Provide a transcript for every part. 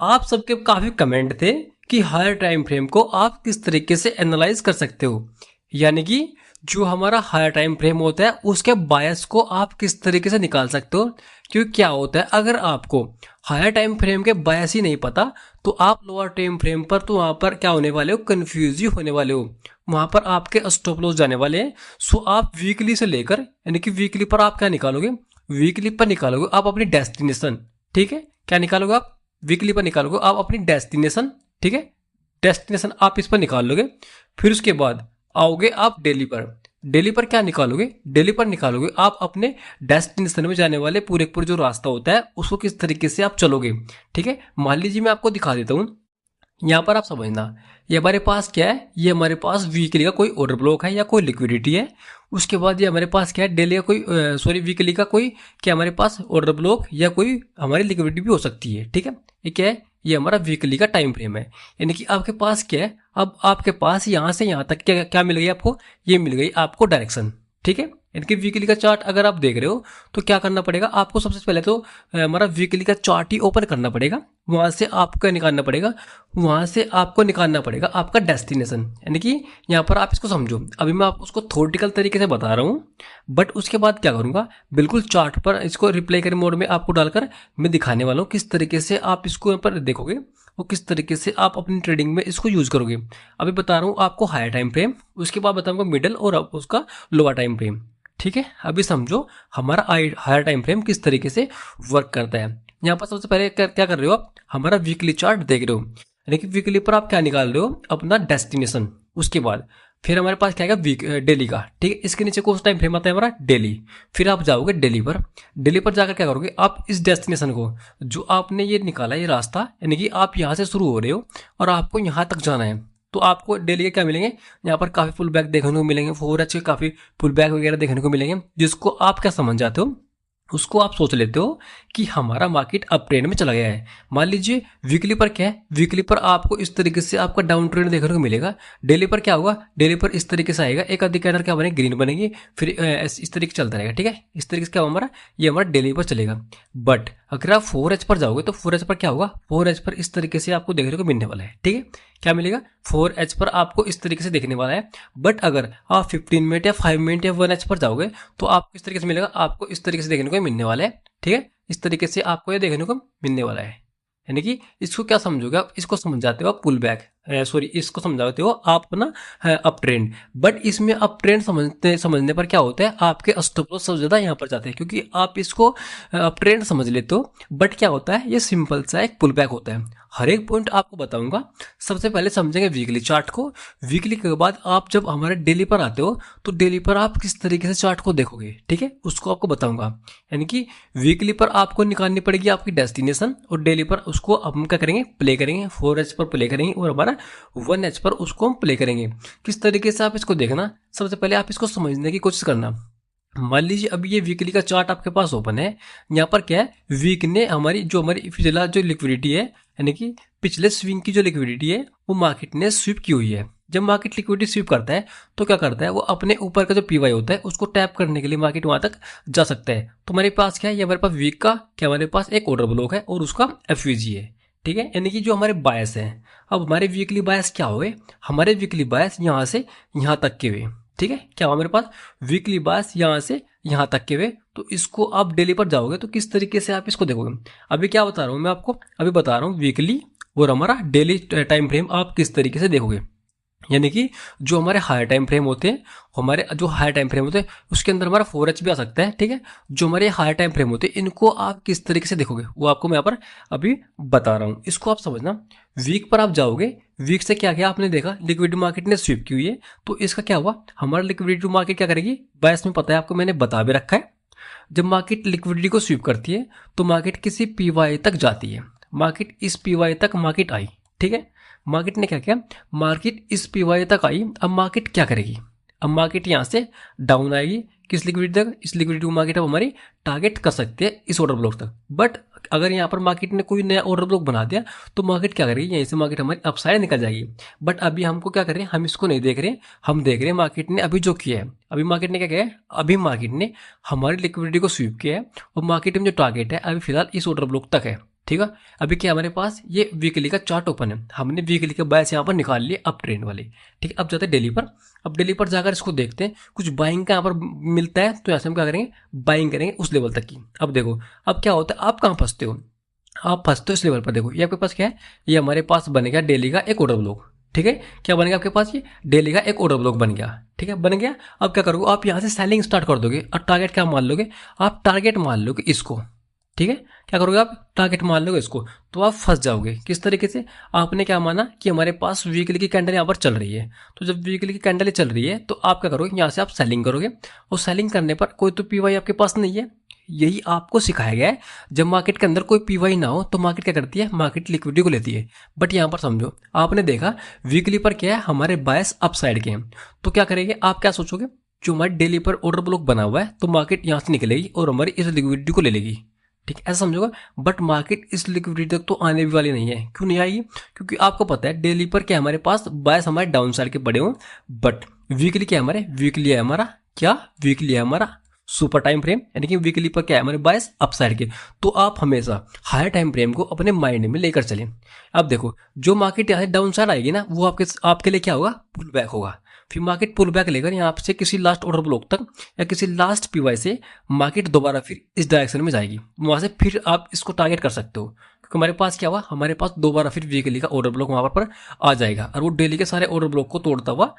आप सबके काफी कमेंट थे कि हायर टाइम फ्रेम को आप किस तरीके से एनालाइज कर सकते हो, यानी कि जो हमारा हायर टाइम फ्रेम होता है उसके बायस को आप किस तरीके से निकाल सकते हो। क्योंकि क्या होता है, अगर आपको हायर टाइम फ्रेम के बायस ही नहीं पता तो आप लोअर टाइम फ्रेम पर तो वहां पर क्या होने वाले हो, कंफ्यूज ही होने वाले हो, वहां पर आपके स्टॉप लॉस जाने वाले हैं। सो आप वीकली से लेकर, यानी कि वीकली पर आप क्या निकालोगे, वीकली पर निकालोगे आप अपनी डेस्टिनेशन। ठीक है, क्या निकालोगे आप, वीकली पर निकालोगे आप अपनी डेस्टिनेशन। ठीक है, डेस्टिनेशन आप इस पर निकाल लोगे। फिर उसके बाद आओगे आप डेली पर। डेली पर क्या निकालोगे, डेली पर निकालोगे आप अपने डेस्टिनेशन में जाने वाले पूरे पूरे जो रास्ता होता है उसको किस तरीके से आप चलोगे। ठीक है, मान लीजिए मैं आपको दिखा देता हूँ, यहाँ पर आप समझना, ये हमारे पास क्या है, ये हमारे पास वीकली का कोई ऑर्डर ब्लॉक है या कोई लिक्विडिटी है। उसके बाद ये हमारे पास क्या है, डेली का कोई सॉरी वीकली का कोई क्या हमारे पास ऑर्डर ब्लॉक या कोई हमारी लिक्विडिटी भी हो सकती है। ठीक है, ये क्या है, ये हमारा वीकली का टाइम फ्रेम है। यानी कि आपके पास क्या है, अब आपके पास यहाँ से यहाँ तक क्या क्या मिल गई आपको, ये मिल गई आपको डायरेक्शन। ठीक है, यानी कि वीकली का चार्ट अगर आप देख रहे हो तो क्या करना पड़ेगा आपको, सबसे पहले तो हमारा वीकली का चार्ट ही ओपन करना पड़ेगा, वहां से आपको निकालना पड़ेगा, वहां से आपको निकालना पड़ेगा आपका डेस्टिनेशन। यानी कि यहाँ पर आप इसको समझो, अभी मैं आपको उसको थ्योरेटिकल तरीके से बता रहा हूँ, बट उसके बाद क्या करूंगा, बिल्कुल चार्ट पर इसको रिप्लाई करें मोड में आपको डालकर मैं दिखाने वाला हूँ किस तरीके से आप इसको यहाँ पर देखोगे, वो किस तरीके से आप अपनी ट्रेडिंग में इसको यूज करोगे। अभी बता रहा हूँ आपको हायर टाइम फ्रेम, उसके बाद बताऊंगा मिडल और उसका लोअर टाइम फ्रेम। ठीक है, अभी समझो हमारा हायर टाइम फ्रेम किस तरीके से वर्क करता है। यहाँ पर सबसे पहले क्या कर रहे हो आप, हमारा वीकली चार्ट देख रहे हो, यानी कि वीकली पर आप क्या निकाल रहे हो, अपना डेस्टिनेशन। उसके बाद फिर हमारे पास क्या है, वीक डेली का। ठीक है, इसके नीचे कौन सा टाइम फ्रेम आता है हमारा, डेली। फिर आप जाओगे डेली पर, डेली पर जाकर क्या करोगे आप, इस डेस्टिनेशन को जो आपने ये निकाला ये रास्ता, यानी कि आप यहाँ से शुरू हो रहे हो और आपको यहाँ तक जाना है, तो आपको डेली के क्या मिलेंगे, यहाँ पर काफी पुल बैक देखने को मिलेंगे, 4H के काफी पुल बैक वगैरह देखने को मिलेंगे, जिसको आप क्या समझ जाते हो, उसको आप सोच लेते हो कि हमारा मार्केट अप ट्रेंड में चला गया है। मान लीजिए वीकली पर क्या है, वीकली पर आपको इस तरीके से आपका डाउन ट्रेंड देखने को मिलेगा। डेली पर क्या होगा, डेली पर इस तरीके से आएगा, एक आधी कैंडल क्या बनेगी, ग्रीन बनेगी, फिर इस तरीके से चलता रहेगा। ठीक है, इस तरीके से क्या हमारा, ये हमारा डेली पर चलेगा। बट अगर आप 4H पर जाओगे तो 4H पर क्या होगा, 4H पर इस तरीके से आपको देखने को मिलने वाला है। ठीक है, क्या मिलेगा, 4H पर आपको इस तरीके से देखने वाला है। बट अगर आप 15 मिनट या 5 मिनट या 1H पर जाओगे तो आपको इस तरीके से मिलेगा, आपको इस तरीके से देखने को मिलने वाला है। ठीक है, इस तरीके से आपको ये देखने को मिलने वाला है। यानी कि इसको क्या समझोगे आप, इसको समझ जाते हो आप पुल बैक, सॉरी इसको समझाते हो आप ना अप ट्रेंड। बट इसमें अप ट्रेंड समझने पर क्या होता है, आपके स्टॉप लॉस सबसे ज्यादा यहाँ पर जाते हैं, क्योंकि आप इसको अप ट्रेंड समझ लेते हो। बट क्या होता है, ये सिंपल सा एक पुल बैक होता है। हर एक पॉइंट आपको बताऊंगा। सबसे पहले समझेंगे वीकली चार्ट को, वीकली के बाद आप जब हमारे डेली पर आते हो तो डेली पर आप किस तरीके से चार्ट को देखोगे। ठीक है, उसको आपको बताऊंगा। यानी कि वीकली पर आपको निकालनी पड़ेगी आपकी डेस्टिनेशन, और डेली पर उसको हम क्या करेंगे, प्ले करेंगे, 4H पर प्ले करेंगे और हमारा 1H पर उसको हम प्ले करेंगे। किस तरीके से आप इसको देखना, सबसे पहले आप इसको समझने की कोशिश करना। मान लीजिए अभी ये वीकली का चार्ट आपके पास ओपन है, यहाँ पर क्या है, वीक ने हमारी पिछला जो लिक्विडिटी है, यानी कि पिछले स्विंग की जो लिक्विडिटी है वो मार्केट ने स्वीप की हुई है। जब मार्केट लिक्विडिटी स्वीप करता है तो क्या करता है, वो अपने ऊपर का जो पीवाई होता है उसको टैप करने के लिए मार्केट वहां तक जा सकता है। तो हमारे पास क्या है, ये हमारे पास वीक का क्या, हमारे पास एक ऑर्डर ब्लॉक है और उसका एफवीजी है। ठीक है, यानी कि जो हमारे बायस है, अब हमारे वीकली बायस क्या हुए, हमारे वीकली बायस यहाँ से यहाँ तक के हुए। ठीक है, क्या हुआ मेरे पास, वीकली बायस यहाँ से यहाँ तक के हुए। तो इसको आप डेली पर जाओगे तो किस तरीके से आप इसको देखोगे। अभी क्या बता रहा हूँ मैं आपको, अभी बता रहा हूँ वीकली और हमारा डेली टाइम फ्रेम आप किस तरीके से देखोगे। यानी कि जो हमारे हायर टाइम फ्रेम होते हैं, हमारे जो हायर टाइम फ्रेम होते हैं उसके अंदर हमारा 4H भी आ सकता है। ठीक है, जो हमारे हायर टाइम फ्रेम होते हैं इनको आप किस तरीके से देखोगे वो आपको मैं यहाँ पर अभी बता रहा हूँ, इसको आप समझना। वीक पर आप जाओगे, वीक से क्या क्या आपने देखा, लिक्विडिटी मार्केट ने स्वीप की हुई है, तो इसका क्या हुआ, हमारा लिक्विडिटी मार्केट क्या करेगी, बायस में पता है आपको, मैंने बता भी रखा है। जब मार्केट लिक्विडिटी को स्वीप करती है तो मार्केट किसी पीवाई तक जाती है, मार्केट इस पीवाई तक मार्केट आई। ठीक है, मार्केट ने क्या किया, मार्केट इस पीवाई तक आई। अब मार्केट क्या करेगी, अब मार्केट यहाँ से डाउन आएगी, किस लिक्विडिटी तक, इस लिक्विडिटी को मार्केट अब हमारी टारगेट कर सकते हैं इस ऑर्डर ब्लॉक तक। बट अगर यहाँ पर मार्केट ने कोई नया ऑर्डर ब्लॉक बना दिया तो मार्केट क्या करेगी, यहीं से मार्केट हमारी अपसाइड निकल जाएगी। बट अभी हमको क्या कर रहे हैं, हम इसको नहीं देख रहे, हम देख रहे हैं मार्केट ने अभी जो किया है। अभी मार्केट ने क्या किया है, अभी मार्केट ने हमारी लिक्विडिटी को स्वीप किया है और मार्केट में जो टारगेट है अभी फिलहाल इस ऑर्डर ब्लॉक तक है। ठीक है। अभी क्या हमारे पास ये वीकली का चार्ट ओपन है, हमने वीकली के बायस यहाँ पर निकाल लिए अप ट्रेंड वाले। ठीक है, अब जाते हैं डेली पर। अब डेली पर जाकर इसको देखते हैं कुछ बाइंग का यहाँ पर मिलता है, तो यहाँ से हम क्या करेंगे, बाइंग करेंगे उस लेवल तक की। अब देखो अब क्या होता है, आप कहाँ फंसते हो, आप फंसते हो इस लेवल पर। देखो ये आपके पास क्या है, ये हमारे पास बन गया डेली का एक ऑर्डर ब्लॉक। ठीक है, क्या बन गया आपके पास, ये डेली का एक ऑर्डर ब्लॉक बन गया। ठीक है, बन गया। अब क्या करोगे, आप यहाँ से सेलिंग स्टार्ट कर दोगे और टारगेट क्या मान लोगे, आप टारगेट मान लोगे इसको। ठीक है, क्या करोगे आप, टारगेट मान लोगे इसको, तो आप फंस जाओगे। किस तरीके से, आपने क्या माना कि हमारे पास वीकली की कैंडल यहाँ पर चल रही है, तो जब वीकली की कैंडल चल रही है तो आप क्या करोगे, यहाँ से आप सेलिंग करोगे, और सेलिंग करने पर कोई तो पीवाई आपके पास नहीं है। यही आपको सिखाया गया है, जब मार्केट के अंदर कोई पीवाई ना हो तो मार्केट क्या करती है, मार्केट लिक्विडिटी को लेती है। बट यहाँ पर समझो, आपने देखा वीकली पर क्या है, हमारे बायस अप साइड के हैं, तो क्या करेंगे, आप क्या सोचोगे, जो हमारे डेली पर ऑर्डर ब्लॉक बना हुआ है तो मार्केट यहाँ से निकलेगी और हमारी इस लिक्विडिटी को ले लेगी। ठीक है, ऐसा समझोगा। बट मार्केट इस लिक्विडिटी तक तो आने भी वाली नहीं है। क्यों नहीं आएगी, क्योंकि आपको पता है डेली पर क्या हमारे पास बायस हमारे डाउन साइड के पड़े हों, बट वीकली क्या है, हमारे वीकली है हमारा क्या, वीकली है हमारा सुपर टाइम फ्रेम, यानी कि वीकली पर क्या है हमारे बायस अपसाइड के। तो आप हमेशा हायर टाइम फ्रेम को अपने माइंड में लेकर चलें। अब देखो जो मार्केट यहाँ से डाउन साइड आएगी ना, वो आपके लिए क्या होगा, पुल बैक होगा। फिर मार्केट पुल बैक लेकर यहाँ से किसी लास्ट ऑर्डर ब्लॉक तक या किसी लास्ट पीवाई से मार्केट दोबारा फिर इस डायरेक्शन में जाएगी, वहां से फिर आप इसको टारगेट कर सकते हो। क्योंकि हमारे पास क्या हुआ, हमारे पास दोबारा फिर वीकली का ऑर्डर ब्लॉक वहां पर आ जाएगा और वो डेली के सारे ऑर्डर ब्लॉक को तोड़ता हुआ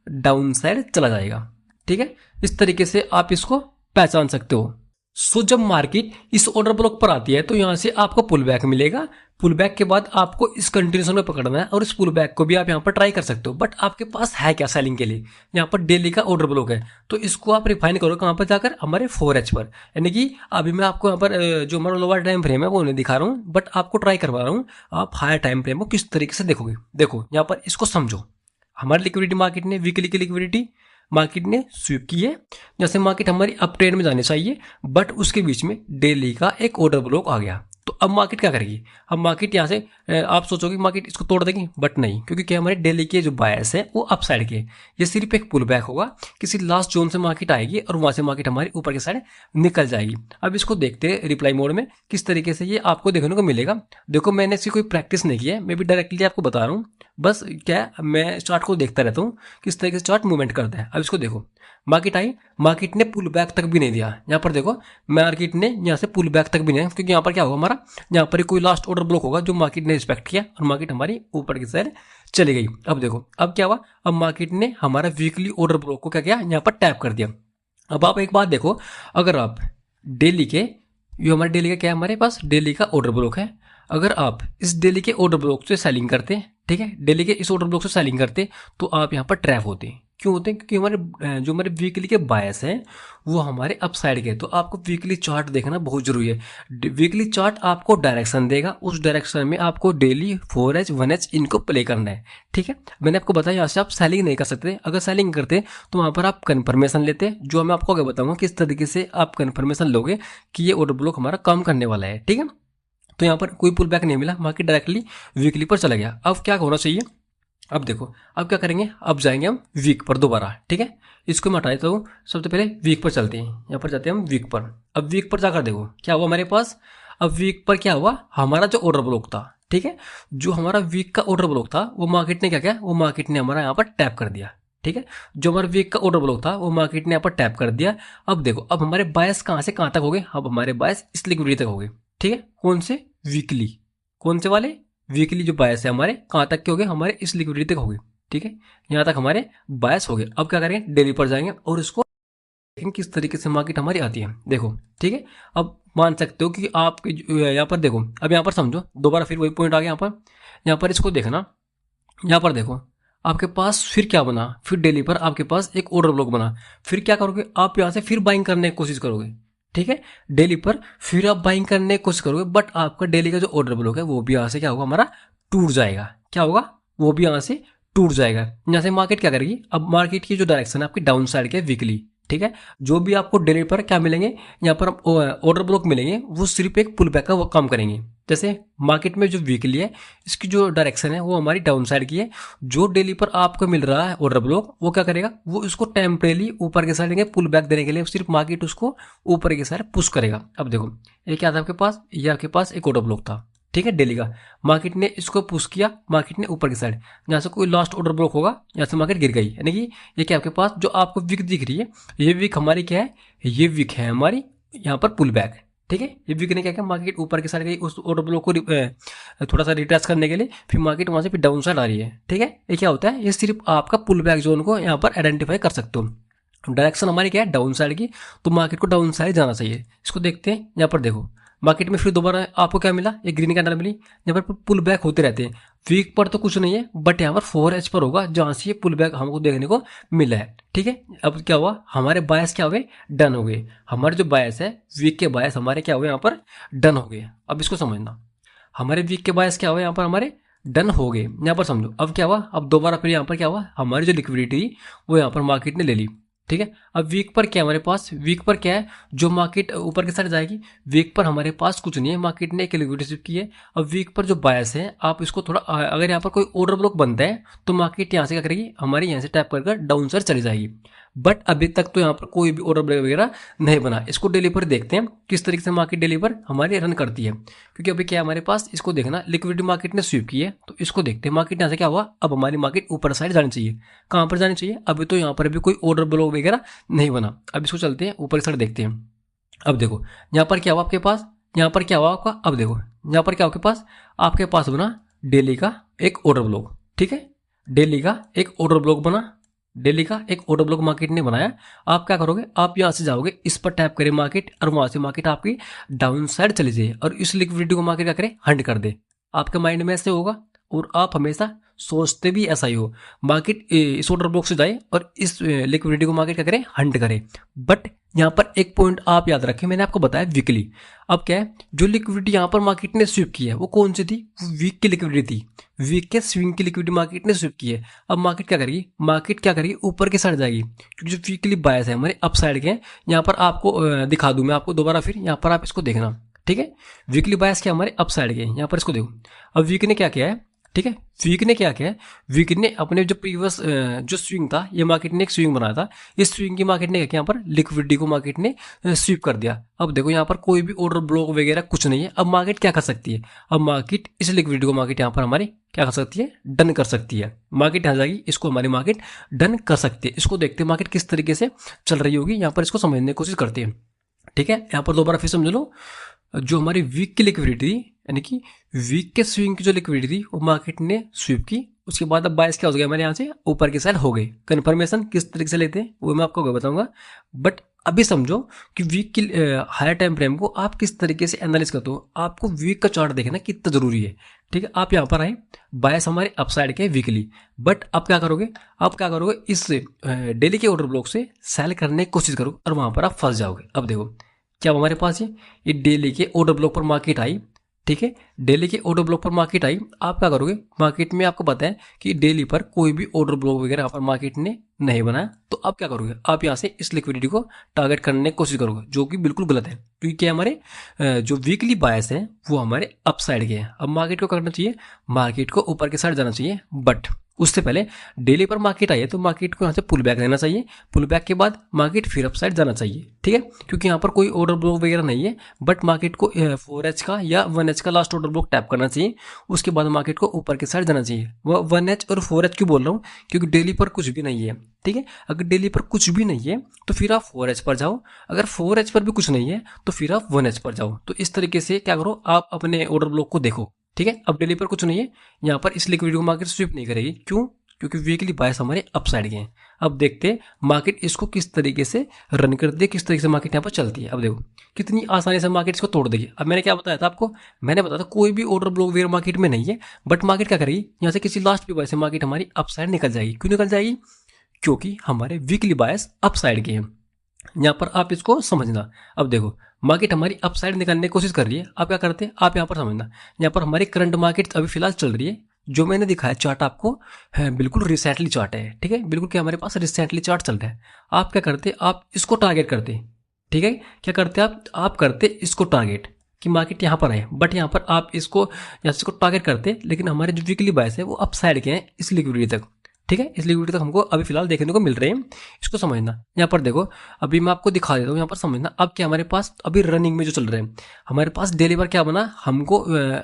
डाउन साइड चला जाएगा। ठीक है, इस तरीके से आप इसको पहचान सकते हो। सो जब मार्केट इस ऑर्डर ब्लॉक पर आती है तो यहां से आपको पुल बैक मिलेगा। पुल बैक के बाद आपको इस कंटिन्यूशन में पकड़ना है और इस पुल बैक को भी आप यहां पर ट्राई कर सकते हो। बट आपके पास है क्या सेलिंग के लिए, यहां पर डेली का ऑर्डर ब्लॉक है, तो इसको आप रिफाइन करो कहां पर जाकर, हमारे 4H पर। यानी कि अभी मैं आपको यहां पर जो हमारा लोअर टाइम फ्रेम है वो नहीं दिखा रहा हूं, बट आपको ट्राई करवा रहा हूं, आप हायर टाइम फ्रेम को किस तरीके से देखोगे। देखो यहां पर इसको समझो, हमारी लिक्विडिटी मार्केट ने वीकली की लिक्विडिटी मार्केट ने स्वीप की है। जैसे मार्केट हमारी अप ट्रेंड में जानी चाहिए, बट उसके बीच में डेली का एक ऑर्डर ब्लॉक आ गया, तो अब मार्केट क्या करेगी, अब मार्केट यहाँ से आप सोचोगे मार्केट इसको तोड़ देगी, बट नहीं, क्योंकि क्या हमारे डेली के जो बायस है वो अप साइड के, ये सिर्फ एक पुल बैक होगा, किसी लास्ट जोन से मार्केट आएगी और वहां से मार्केट हमारी ऊपर की साइड निकल जाएगी। अब इसको देखते हैं रिप्लाई मोड में किस तरीके से ये आपको देखने को मिलेगा। देखो मैंने इसकी कोई प्रैक्टिस नहीं की है, मैं भी डायरेक्टली आपको बता रहा हूँ, बस क्या है, मैं चार्ट को देखता रहता हूँ किस तरीके से चार्ट मूवमेंट करता है। अब इसको देखो, मार्केट आई, मार्केट ने पुल बैक तक भी नहीं दिया, यहाँ पर देखो मार्केट ने यहाँ से पुल बैक तक भी नहीं, क्योंकि यहाँ पर क्या होगा, हमारा यहाँ पर कोई लास्ट ऑर्डर ब्लॉक होगा जो मार्केट ने रिस्पेक्ट किया और मार्केट हमारी ऊपर की साइड चली गई। अब देखो अब क्या हुआ, अब मार्केट ने हमारा वीकली ऑर्डर ब्लॉक को क्या किया, यहाँ पर टैप कर दिया। अब आप एक बात देखो, अगर आप डेली के, ये हमारे डेली का क्या है, हमारे पास डेली का ऑर्डर ब्लॉक है, अगर आप इस डेली के ऑर्डर ब्लॉक से सेलिंग करते हैं, ठीक है, डेली के इस ऑर्डर ब्लॉक से सेलिंग करते, तो आप यहाँ पर ट्रैप होते हैं। क्यों होते हैं, क्योंकि हमारे जो हमारे वीकली के बायस हैं वो हमारे अपसाइड के, तो आपको वीकली चार्ट देखना बहुत जरूरी है। वीकली चार्ट आपको डायरेक्शन देगा, उस डायरेक्शन में आपको डेली 4H 1H इनको प्ले करना है। ठीक है, मैंने आपको बताया यहाँ से आप सेलिंग नहीं कर सकते, अगर सेलिंग करते तो वहाँ पर आप कन्फर्मेशन लेते, जो मैं आपको आगे बताऊंगा किस तरीके से आप कन्फर्मेशन लोगे कि ये ऑर्डर ब्लॉक हमारा काम करने वाला है। ठीक है, तो यहाँ पर कोई पुल बैक नहीं मिला, मार्केट डायरेक्टली वीकली पर चला गया। अब क्या होना चाहिए, अब देखो अब क्या करेंगे, अब जाएंगे हम वीक पर दोबारा। ठीक है, इसको मैं हटा देता हूँ, सबसे पहले वीक पर चलते हैं, यहाँ पर जाते हैं हम वीक पर। अब वीक पर जाकर देखो क्या हुआ हमारे पास, अब वीक पर क्या हुआ, हमारा जो ऑर्डर ब्लॉक था, ठीक है, जो हमारा वीक का ऑर्डर ब्लॉक था वो मार्केट ने क्या किया, वो मार्केट ने हमारा यहाँ पर टैप कर दिया। ठीक है, जो हमारा वीक का ऑर्डर ब्लॉक था वो मार्केट ने यहाँ पर टैप कर दिया। अब देखो अब हमारे बायस कहाँ से कहाँ तक हो गए, अब हमारे बायस इस लिक्विडिटी तक हो गए। ठीक है, कौन से, वीकली, कौन से वाले, वीकली जो बायस है हमारे कहाँ तक के हो गए, हमारे इस लिक्विडिटी तक हो गए। ठीक है, यहाँ तक हमारे बायस हो गए। अब क्या करेंगे, डेली पर जाएंगे और इसको देखेंगे किस तरीके से मार्केट हमारी आती है। देखो ठीक है, अब मान सकते हो कि आप यहाँ पर देखो, अब यहाँ पर समझो दोबारा फिर वही पॉइंट आ गया यहाँ पर इसको देखना, यहाँ पर देखो आपके पास फिर क्या बना, फिर डेली पर आपके पास एक ऑर्डर ब्लॉक बना, फिर क्या करोगे आप यहाँ से फिर बाइंग करने की कोशिश करोगे। ठीक है, डेली पर फिर आप बाइंग करने की कोशिश करोगे, बट आपका डेली का जो ऑर्डर ब्लॉक है वो भी यहाँ से क्या होगा, हमारा टूट जाएगा। क्या होगा, वो भी यहाँ से टूट जाएगा। यहाँ से मार्केट क्या करेगी, अब मार्केट की जो डायरेक्शन है आपकी डाउन साइड के वीकली। ठीक है, जो भी आपको डेली पर क्या मिलेंगे, यहाँ पर ऑर्डर ब्लॉक मिलेंगे, वो सिर्फ एक पुल बैक का वो काम करेंगे। जैसे मार्केट में जो वीकली है इसकी जो डायरेक्शन है वो हमारी डाउन साइड की है, जो डेली पर आपको मिल रहा है ऑर्डर ब्लॉक वो क्या करेगा, वो इसको टेम्परेली ऊपर के साइड पुल बैक देने के लिए सिर्फ मार्केट उसको ऊपर के साइड पुश करेगा। अब देखो ये क्या था आपके पास, ये आपके पास एक ऑर्डर ब्लॉक था, ठीक है, डेली का। मार्केट ने इसको पुश किया, मार्केट ने ऊपर की साइड, जहाँ से कोई लास्ट ऑर्डर ब्लॉक होगा, यहाँ से मार्केट गिर गई, यानी कि ये क्या आपके पास जो आपको वीक दिख रही है, ये वीक हमारी क्या है, ये वीक है हमारी यहाँ पर पुल बैक। ठीक है, ये वीक ने क्या किया, मार्केट ऊपर की साइड गई उस ऑर्डर ब्लॉक को थोड़ा सा रिट्रेस करने के लिए, फिर मार्केट वहाँ से फिर डाउन साइड आ रही है। ठीक है, ये क्या होता है, ये सिर्फ आपका पुल बैक जोन को यहाँ पर आइडेंटिफाई कर सकते हो। डायरेक्शन हमारी क्या है, डाउन साइड की, तो मार्केट को डाउन साइड जाना चाहिए। इसको देखते हैं, यहाँ पर देखो मार्केट में फिर दोबारा आपको क्या मिला, एक ग्रीन कैंडल मिली, यहाँ पर पुल बैक होते रहते हैं। वीक पर तो कुछ नहीं है, बट यहाँ पर 4H पर होगा, जहाँ से ये पुल बैक हमको देखने को मिला है। ठीक है, अब क्या हुआ, हमारे बायस क्या हो गए, डन हो गए। हमारे जो बायस है, वीक के बायस हमारे क्या हुए, यहाँ पर डन हो गए। अब इसको समझना, हमारे वीक के बायस क्या हुए, यहाँ पर हमारे डन हो गए। यहाँ पर समझो, अब क्या हुआ, अब दोबारा फिर यहाँ पर क्या हुआ, हमारी जो लिक्विडिटी वो यहाँ पर मार्केट ने ले ली। ठीक है, अब वीक पर क्या है हमारे पास, वीक पर क्या है, जो मार्केट ऊपर की साइड जाएगी, वीक पर हमारे पास कुछ नहीं है, मार्केट ने एक लिक्विडिटी रिसीव की है। अब वीक पर जो बायस है, आप इसको थोड़ा अगर यहाँ पर कोई ऑर्डर ब्लॉक बनता है तो मार्केट यहाँ से क्या करेगी, हमारी यहाँ से टैप कर डाउन साइड चली जाएगी। बट अभी तक तो यहाँ पर कोई भी ऑर्डर ब्लॉक वगैरह नहीं बना। इसको डेली पर देखते हैं किस तरीके से मार्केट डेली पर हमारी रन करती है, क्योंकि अभी क्या है हमारे पास, इसको देखना, लिक्विडिटी मार्केट ने स्वीप की है, तो इसको देखते हैं मार्केट यहाँ से क्या हुआ। अब हमारी मार्केट ऊपर साइड जानी चाहिए, कहाँ पर जानी चाहिए, अभी तो यहाँ पर भी कोई ऑर्डर ब्लॉक वगैरह नहीं बना। अब इसको चलते हैं ऊपर साइड देखते हैं। अब देखो यहाँ पर क्या हुआ आपके पास, यहाँ पर क्या हुआ आपका, अब देखो यहाँ पर क्या आपके पास बना डेली का एक ऑर्डर ब्लॉक। ठीक है, डेली का एक ऑर्डर ब्लॉक बना, डेली का एक ऑर्डर ब्लॉक मार्केट ने बनाया। आप क्या करोगे, आप यहाँ से जाओगे, इस पर टैप करें मार्केट, और वहां से मार्केट आपकी डाउन साइड चली जाए और इस लिक्विडिटी को मार्केट क्या करे, हंड कर दे। आपके माइंड में ऐसे होगा, और आप हमेशा सोचते भी ऐसा ही हो, मार्केट इस ऑर्डर ब्लॉक से जाए और इस लिक्विडिटी को मार्केट क्या करे, हंड करे। बट यहाँ पर एक पॉइंट आप याद रखें, मैंने आपको बताया वीकली। अब क्या है, जो लिक्विडिटी यहाँ पर मार्केट ने स्वीप की है वो कौन सी थी, वीक की लिक्विडिटी थी, वीक के स्विंग की लिक्विडिटी मार्केट ने स्वीप की है। अब मार्केट क्या करेगी, ऊपर की साइड जाएगी, क्योंकि जो वीकली बायस है हमारे अप साइड के हैं। यहाँ पर आपको दिखा दूं मैं आपको दोबारा, फिर यहाँ पर आप इसको देखना। ठीक है, वीकली बायस क्या हमारे अप साइड के हैं, यहाँ पर इसको देखो। अब वीक ने क्या किया है, ठीक है, वीक ने क्या किया है, वीक ने अपने जो प्रीवियस जो स्विंग था, ये मार्केट ने एक स्विंग बनाया था, इस स्विंग की मार्केट ने क्या किया, यहाँ पर लिक्विडिटी को मार्केट ने स्वीप कर दिया। अब देखो यहाँ पर कोई भी ऑर्डर ब्लॉक वगैरह कुछ नहीं है। अब मार्केट क्या कर सकती है, अब मार्केट इस लिक्विडिटी को मार्केट यहाँ पर हमारी क्या कर सकती है, डन कर सकती है। मार्केट यहाँ जाएगी, इसको हमारी मार्केट डन कर सकती है। इसको देखते हैं मार्केट किस तरीके से चल रही होगी, यहाँ पर इसको समझने की कोशिश करते हैं। ठीक है, यहाँ पर दोबारा फिर समझ लो, जो हमारी वीक की लिक्विडिटी थी, यानी कि वीक के स्विंग की जो लिक्विडिटी थी वो मार्केट ने स्वीप की, उसके बाद अब बायस क्या हो गया हमारे यहाँ से ऊपर की साइड हो गई। कन्फर्मेशन किस तरीके से लेते हैं वो मैं आपको बताऊंगा, बट अभी समझो कि वीक की हायर टाइम फ्रेम को आप किस तरीके से एनालाइज करते हो। आपको वीक का चार्ट देखना कितना जरूरी है। ठीक है, आप यहाँ पर आए, बायस हमारे अपसाइड के वीकली, बट आप क्या करोगे, इस डेली के ऑर्डर ब्लॉक से सेल करने की कोशिश करो और वहां पर आप फंस जाओगे। अब देखो क्या हमारे पास ये डेली के ऑर्डर ब्लॉक पर मार्केट आई। ठीक है, डेली के ऑर्डर ब्लॉक पर मार्केट आई, आप क्या करोगे, मार्केट में आपको पता है कि डेली पर कोई भी ऑर्डर ब्लॉक वगैरह पर मार्केट ने नहीं बनाया, तो आप क्या करोगे, आप यहाँ से इस लिक्विडिटी को टारगेट करने की कोशिश करोगे, जो कि बिल्कुल गलत है, क्योंकि क्या हमारे जो वीकली बायस है वो हमारे अप साइड के हैं। अब मार्केट को करना चाहिए, मार्केट को ऊपर के साइड जाना चाहिए, बट उससे पहले डेली पर मार्केट आई है तो मार्केट को यहाँ से पुल बैक लेना चाहिए, पुल बैक के बाद मार्केट फिर अप साइड जाना चाहिए। ठीक है, क्योंकि यहाँ पर कोई ऑर्डर ब्लॉक वगैरह नहीं है, बट मार्केट को 4H का या 1H का लास्ट ऑर्डर ब्लॉक टैप करना चाहिए, उसके बाद मार्केट को ऊपर के साइड जाना चाहिए। वह 1H और 4H क्यों बोल रहा हूँ, क्योंकि डेली पर कुछ भी नहीं है। ठीक है, अगर डेली पर कुछ भी नहीं है तो फिर आप 4H पर जाओ, अगर 4H पर भी कुछ नहीं है तो फिर आप 1H पर जाओ। तो इस तरीके से क्या करो, आप अपने ऑर्डर ब्लॉक को देखो। ठीक है, अब डेली पर कुछ नहीं है, यहाँ पर इस लिक्विडिटी को मार्केट स्वीप नहीं करेगी, क्यों, क्योंकि वीकली बायस हमारे अपसाइड के हैं। अब देखते हैं मार्केट इसको किस तरीके से रन करती है, किस तरीके से मार्केट यहाँ पर चलती है। अब देखो कितनी आसानी से मार्केट इसको तोड़ देगी। अब मैंने क्या बताया था आपको, मैंने बताया था कोई भी ऑर्डर ब्लॉक वगैरह मार्केट में नहीं है, बट मार्केट क्या करेगी, यहाँ से किसी लास्ट पे बायस से मार्केट हमारी अपसाइड निकल जाएगी। क्यों निकल जाएगी, क्योंकि हमारे वीकली बायस अपसाइड के हैं। यहाँ पर आप इसको समझना। अब देखो मार्केट हमारी अपसाइड निकलने की कोशिश कर रही है, आप क्या करते हैं, आप यहाँ पर समझना, यहाँ पर हमारी करंट मार्केट अभी फिलहाल चल रही है, जो मैंने दिखाया चार्ट आपको है बिल्कुल रिसेंटली चार्ट है। ठीक है, बिल्कुल क्या हमारे पास रिसेंटली चार्ट चल रहा है। आप क्या करते, आप इसको टारगेट करते। ठीक है, क्या करते आप करते इसको टारगेट कि मार्केट यहाँ पर है, बट यहाँ पर आप इसको यहाँ से इसको टारगेट करते, लेकिन हमारे जो वीकली बायस है वो अप साइड के हैं इस लिक्विडिटी तक। ठीक है, इस लिक्विडिटी तक हमको अभी फिलहाल देखने को मिल रहे हैं। इसको समझना, यहाँ पर देखो अभी मैं आपको दिखा देता हूँ, यहाँ पर समझना। अब क्या हमारे पास अभी रनिंग में जो चल रहे हैं, हमारे पास डेली पर क्या बना, हमको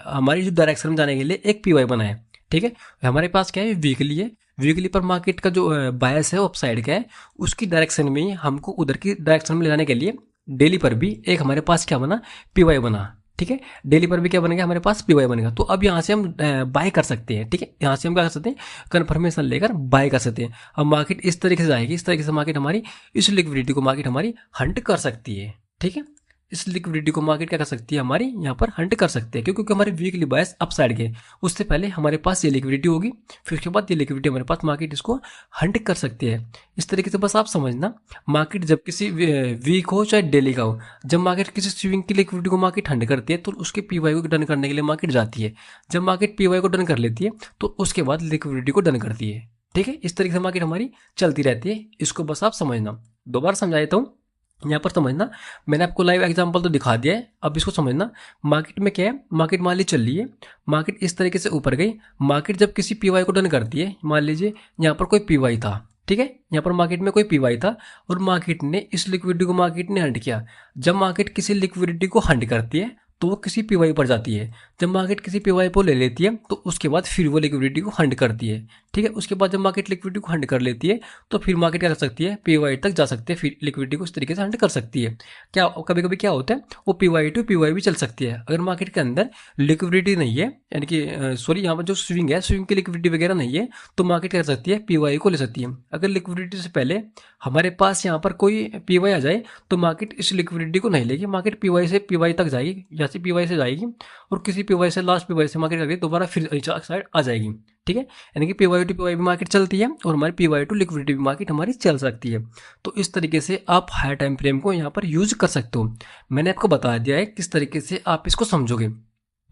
हमारी जो डायरेक्शन में जाने के लिए एक पीवाई बना है। ठीक है, हमारे पास क्या है, वीकली है। वीकली पर मार्केट का जो बायस है वो अपसाइड का है, उसकी डायरेक्शन में ही हमको उधर की डायरेक्शन में ले जाने के लिए डेली पर भी एक हमारे पास क्या बना, पीवाई बना। ठीक है, डेली पर भी क्या बनेगा, हमारे पास पीवाई बनेगा। तो अब यहाँ से हम बाय कर सकते हैं। ठीक है, यहाँ से हम क्या कर सकते हैं, कन्फर्मेशन लेकर बाय कर सकते हैं। अब मार्केट इस तरीके से जाएगी, इस तरीके से मार्केट हमारी इस लिक्विडिटी को मार्केट हमारी हंट कर सकती है। ठीक है, इस लिक्विडिटी को मार्केट क्या कर सकती है, हमारी यहाँ पर हंट कर सकते हैं, क्योंकि हमारे वीकली बायस अप साइड के, उससे पहले हमारे पास ये लिक्विडिटी होगी, फिर उसके बाद ये लिक्विडिटी हमारे पास मार्केट इसको हंट कर सकती है। इस तरीके से बस आप समझना, मार्केट जब किसी वीक हो चाहे डेली का हो, जब मार्केट किसी स्विंग की लिक्विडिटी को मार्केट हंट करती है तो उसके पीवाई को डन करने के लिए मार्केट जाती है। जब मार्केट पीवाई को डन कर लेती है तो उसके बाद लिक्विडिटी को डन करती है। ठीक है, इस तरीके से मार्केट हमारी चलती रहती है, इसको बस आप समझना। दोबारा समझा देता हूँ, यहाँ पर समझना, मैंने आपको लाइव एग्जांपल तो दिखा दिया है, अब इसको समझना। मार्केट में क्या है, मार्केट मान ली चल रही है, मार्केट इस तरीके से ऊपर गई। मार्केट जब किसी पीवाई को डन करती है, मान लीजिए यहाँ पर कोई पीवाई था, ठीक है, यहाँ पर मार्केट में कोई पीवाई था और मार्केट ने इस लिक्विडिटी को मार्केट ने हंट किया। जब मार्केट किसी लिक्विडिटी को हंट करती है तो वो किसी पीवाई पर जाती है। जब मार्केट किसी पीवाई को ले लेती है तो उसके बाद फिर वो लिक्विडिटी को हंट करती है। ठीक है, उसके बाद जब मार्केट लिक्विडिटी को हंट कर लेती है तो फिर मार्केट क्या कर सकती है, पीवाई तक जा सकती है, फिर लिक्विडिटी को इस तरीके से हंट कर सकती है। क्या कभी कभी क्या होता है, वो पीवाई टू पीवाई भी चल सकती है। अगर मार्केट के अंदर लिक्विडिटी नहीं है, यानी कि सॉरी यहाँ पर जो स्विंग है, स्विंग की लिक्विडिटी वगैरह नहीं है, तो मार्केट क्या कर सकती है, पीवाई को ले सकती है। अगर लिक्विडिटी से पहले हमारे पास यहाँ पर कोई पीवाई आ जाए तो मार्केट इस लिक्विडिटी को नहीं लेगी, मार्केट पीवाई से पीवाई तक जाएगी, या से पीवाई से जाएगी और किसी पीवाई से लास्ट पीवाई से मार्केट करके दोबारा फिर साइड आ जाएगी। ठीक है, यानी कि पीवाई टू पीवाई भी मार्केट चलती है और हमारी पीवाई टू लिक्विडिटी भी मार्केट हमारी चल सकती है। तो इस तरीके से आप हायर टाइम फ्रेम को यहाँ पर यूज कर सकते हो। मैंने आपको बता दिया है किस तरीके से आप इसको समझोगे।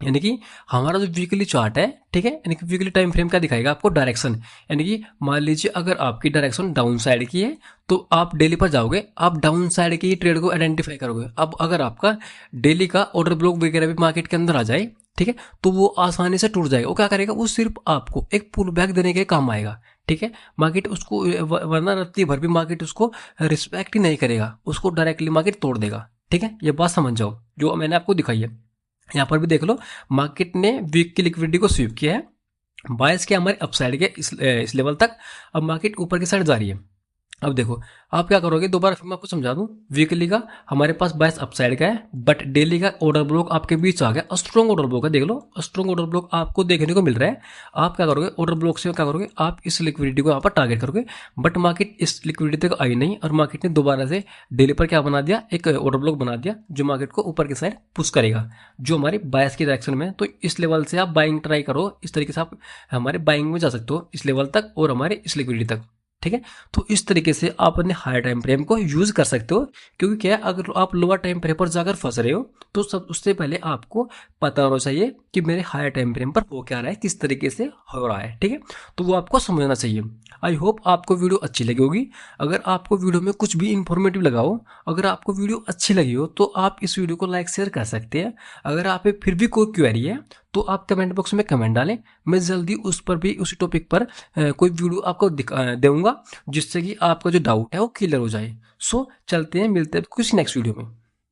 यानी कि हमारा जो वीकली चार्ट है, ठीक है, यानी कि वीकली टाइम फ्रेम क्या दिखाएगा आपको, डायरेक्शन। यानी कि मान लीजिए अगर आपकी डायरेक्शन डाउन साइड की है तो आप डेली पर जाओगे, आप डाउन साइड की ट्रेड को आइडेंटिफाई करोगे। अब अगर आपका डेली का ऑर्डर ब्लॉक वगैरह भी मार्केट के अंदर आ जाए, ठीक है, तो वो आसानी से टूट जाएगा। वो क्या करेगा, वो सिर्फ आपको एक पुल बैक देने के काम आएगा। ठीक है, मार्केट उसको वरना रत्ती भर भी मार्केट उसको रिस्पेक्ट ही नहीं करेगा, उसको डायरेक्टली मार्केट तोड़ देगा। ठीक है, ये बात समझ जाओ जो मैंने आपको दिखाई है। यहाँ पर भी देख लो, मार्केट ने वीक की लिक्विडिटी को स्वीप किया है, बायस के हमारे अपसाइड के इस लेवल तक। अब मार्केट ऊपर की साइड जा रही है। अब देखो आप क्या करोगे, दोबारा फिर मैं आपको समझा दूं। वीकली का हमारे पास बायस अपसाइड का है, बट डेली का ऑर्डर ब्लॉक आपके बीच आ गया, स्ट्रॉन्ग ऑर्डर ब्लॉक है। देख लो, स्ट्रॉन्ग ऑर्डर ब्लॉक आपको देखने को मिल रहा है। आप क्या करोगे, ऑर्डर ब्लॉक से क्या करोगे, आप इस लिक्विडिटी को यहाँ पर टारगेट करोगे। बट मार्केट इस लिक्विडिटी तक आई नहीं और मार्केट ने दोबारा से डेली पर क्या बना दिया, एक ऑर्डर ब्लॉक बना दिया जो मार्केट को ऊपर की साइड पुश करेगा, जो हमारे बायस की डायरेक्शन में। तो इस लेवल से आप बाइंग ट्राई करो, इस तरीके से आप हमारे बाइंग में जा सकते हो, इस लेवल तक और हमारे इस लिक्विडिटी तक। ठीक है, तो इस तरीके से आप अपने हायर टाइम फ्रेम को यूज कर सकते हो। क्योंकि क्या है, अगर आप लोअर टाइम फ्रेम पर जाकर फंस रहे हो तो सब उससे पहले आपको पता होना चाहिए कि मेरे हायर टाइम फ्रेम पर हो क्या रहा है, किस तरीके से हो रहा है। ठीक है, तो वो आपको समझना चाहिए। आई होप आपको वीडियो अच्छी लगी होगी। अगर आपको वीडियो में कुछ भी इंफॉर्मेटिव लगा हो, अगर आपको वीडियो अच्छी लगी हो तो आप इस वीडियो को लाइक शेयर कर सकते हैं। अगर आप पे फिर भी कोई क्वेरी है तो आप कमेंट बॉक्स में कमेंट डालें, मैं जल्दी उस पर भी उसी टॉपिक पर कोई वीडियो आपको दूंगा, जिससे कि आपका जो डाउट है वो क्लियर हो जाए। सो चलते हैं, मिलते हैं कुछ नेक्स्ट वीडियो में।